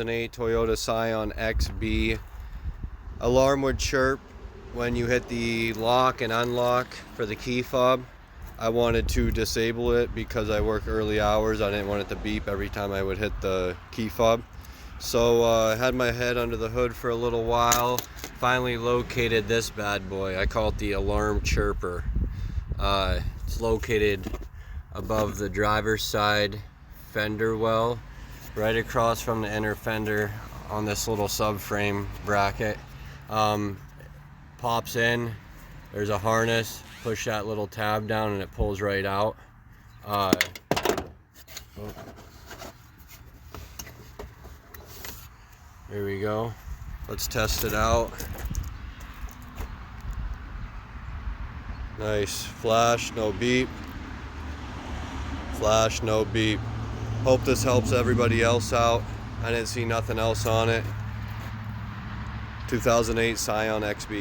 2008 Toyota Scion XB. Alarm would chirp when you hit the lock and unlock for the key fob. I wanted to disable it because I work early hours. I didn't want it to beep every time I would hit the key fob. So I had my head under the hood for a little while. Finally located this bad boy. I call it the alarm chirper. It's located above the driver's side fender well, right across from the inner fender on this little subframe bracket. Pops in, there's a harness, push that little tab down and it pulls right out. There we go. Let's test it out. Nice. Flash, no beep. Flash, no beep. Hope this helps everybody else out. I didn't see nothing else on it. 2008 Scion XB.